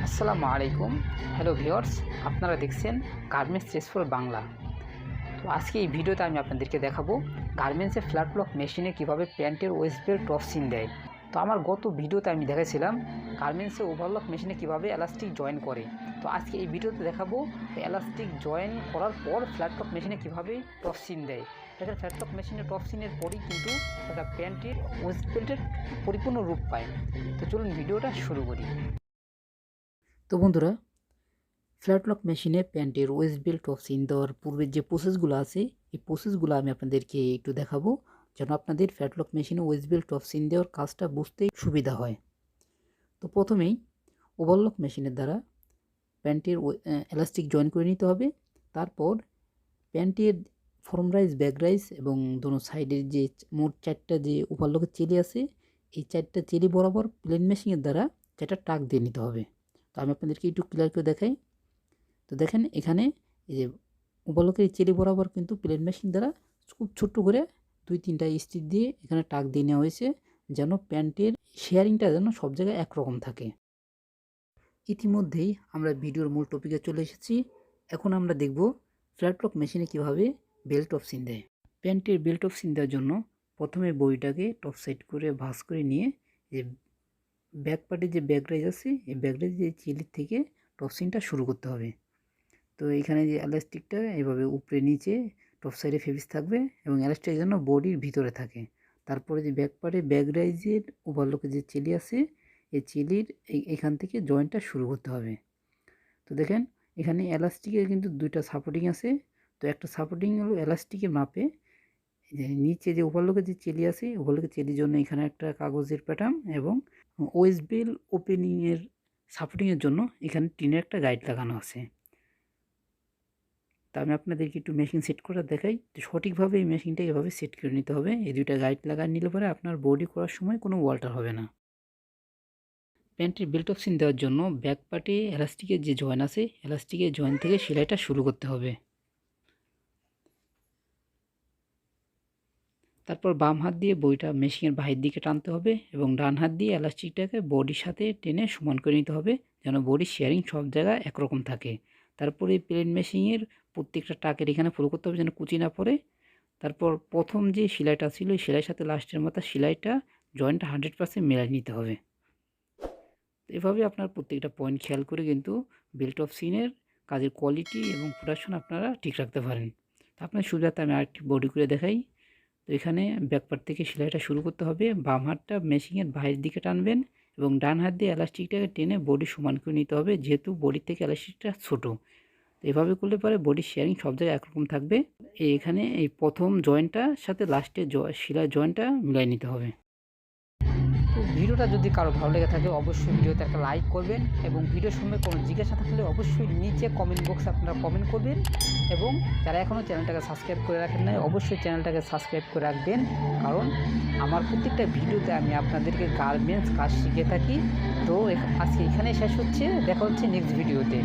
আসসালামু আলাইকুম। Hello viewers, আপনারা দেখছেন গার্মেন্টস চেস ফর বাংলা। তো আজকে এই ভিডিওতে আমি আপনাদেরকে দেখাবো গার্মেন্টসের ফ্ল্যাটলক মেশিনে কিভাবে প্যান্টের ওয়েস্ট বেল্ট টপসিন দেয়। তো আমার গত ভিডিওতে আমি দেখাইছিলাম গার্মেন্টসের ওভারলক মেশিনে কিভাবে এলাস্টিক জয়েন করে। তো আজকে এই ভিডিওতে দেখাবো এলাস্টিক জয়েন করার পর ফ্ল্যাটলক মেশিনে কিভাবে টপসিন দেয়। দেখেন ফ্ল্যাটলক মেশিনে টপসিনের পরেই কিন্তু একটা প্যান্টের ওয়েস্ট বেল্টের পরিপূর্ণ রূপ পায়। তো চলুন ভিডিওটা শুরু করি। তো বন্ধুরা, ফ্ল্যাটলক মেশিনে প্যান্টের ওয়েস্ট বেল্ট টপসিন দেওয়ার পূর্বের যে প্রসেসগুলো আছে এই প্রসেসগুলো আমি আপনাদেরকে একটু দেখাবো, যেন আপনাদের ফ্ল্যাটলক মেশিনে ওয়েস্ট বেল্ট টপসিন দেওয়ার কাজটা বুঝতেই সুবিধা হয়। তো প্রথমেই ওভারলক মেশিনের দ্বারা প্যান্টের এলাস্টিক জয়েন করে নিতে হবে। তারপর প্যান্টের ফর্ম রাইজ, ব্যাক রাইজ এবং দোনো সাইডের যে মোট 4টা যে ওভারলকের চেলি আছে এই 4টা চেলি বরাবর প্লেন মেশিনের দ্বারা 4টা টাক দিয়ে নিতে হবে। তো আমি আপনাদেরকে একটু ক্লিয়ার করে দেখাই। তো দেখেন এখানে এই যে ওভারলকের চেলি বরাবর কিন্তু প্লেন মেশিন দ্বারা খুব ছোট্ট করে 2-3টা স্টিচ দিয়ে এখানে টাক দিয়ে নেওয়া হয়েছে, যেন প্যান্টের শেয়ারিংটা যেন সব জায়গায় একরকম থাকে। ইতিমধ্যেই আমরা ভিডিওর মূল টপিকে চলে এসেছি। এখন আমরা দেখব ফ্ল্যাটলক মেশিনে কিভাবে বেল্ট টপসিন দেয়। প্যান্টের বেল্ট টপসিন দেওয়ার জন্য প্রথমে বইটাকে টপ সাইড করে ভাঁজ করে নিয়ে যে ব্যাক পার্টে যে ব্যাক রাইজ আছে এই ব্যাক রাইজ যে চেলির থেকে টপসিনটা শুরু করতে হবে। তো এখানে যে এলাস্টিকটা এভাবে উপরে নিচে টপ সাইডে ফেব্রিক থাকবে এবং এলাস্টিক যেন বডির ভিতরে থাকে। তারপরে যে ব্যাক পার্টে ব্যাক রাইজের ওভারলকে যে চেলি আছে এই চেলির এখান থেকে জয়েন্টটা শুরু করতে হবে। তো দেখেন এখানে এলাস্টিকের কিন্তু 2টা সাপোর্টিং আছে। তো একটা সাপোর্টিং হলো এলাস্টিকের মাপে, যে নিচে যে ওভারলকের যে চেলি আছে ওভারলকের চেলির জন্য এখানে একটা কাগজের প্যাটার্ন এবং ওয়েস্ট বেল্ট ওপেনিংয়ের সাপোর্টিংয়ের জন্য এখানে টিনের একটা গাইড লাগানো আছে। তা আমি আপনাদেরকে একটু মেশিন সেট করা দেখাই। তো সঠিকভাবে এই মেশিনটা এভাবে সেট করে নিতে হবে। এই 2টা গাইড লাগায় নিলে পরে আপনার বডি করার সময় কোনো ওয়াল্টার হবে না। প্যান্টের বেল্ট টপসিন দেওয়ার জন্য ব্যাক পার্টে এলাস্টিকের যে জয়েন আছে এলাস্টিকের জয়েন থেকে সেলাইটা শুরু করতে হবে। তারপর বাম হাত দিয়ে বইটা মেশিনের বাহির দিকে টানতে হবে এবং ডান হাত দিয়ে এলাস্টিকটাকে বডির সাথে টেনে সমান করে নিতে হবে, যেন বডির শেয়ারিং সব জায়গায় একরকম থাকে। তারপরে প্লেন মেশিনের প্রত্যেকটা টাকের এখানে ফলো করতে হবে যেন কুচি না পড়ে। তারপর প্রথম যে সেলাইটা ছিল এই সেলাইয়ের সাথে লাস্টের মতো সেলাইটা জয়েন্টটা 100% মেলাই নিতে হবে। এভাবে আপনার প্রত্যেকটা পয়েন্ট খেয়াল করে কিন্তু বেল্ট টপসিনের কাজের কোয়ালিটি এবং প্রোডাকশন আপনারা ঠিক রাখতে পারেন। আপনার সুবিধাতে আমি আরেকটি বডি করে দেখাই। তো এখানে ব্যাকপার্ট থেকে সেলাইটা শুরু করতে হবে। বাম হাতটা মেশিনের বাইরের দিকে টানবেন এবং ডান হাত দিয়ে এলাস্টিকটাকে টেনে বডি সমান করে নিতে হবে, যেহেতু বডির থেকে এলাস্টিকটা ছোটো। তো এভাবে করলে পরে বডির শেয়ারিং সব জায়গায় একরকম থাকবে। এখানে এই প্রথম জয়েন্টটার সাথে লাস্টের সেলাই জয়েন্টটা মিলাই নিতে হবে। তো ভিডিওটা যদি কারো ভালো লেগে থাকে অবশ্যই ভিডিওতে একটা লাইক করবেন এবং ভিডিওর সময় কোনো জিজ্ঞাসা থাকলে অবশ্যই নিচে কমেন্ট বক্সে আপনারা কমেন্ট করবেন এবং যারা এখনও চ্যানেলটাকে সাবস্ক্রাইব করে রাখেন নাই অবশ্যই চ্যানেলটাকে সাবস্ক্রাইব করে রাখবেন, কারণ আমার প্রত্যেকটা ভিডিওতে আমি আপনাদেরকে গার্মেন্টস কাজ শিখে থাকি। তো আজকে এখানে শেষ হচ্ছে, দেখা হচ্ছে নেক্সট ভিডিওতে।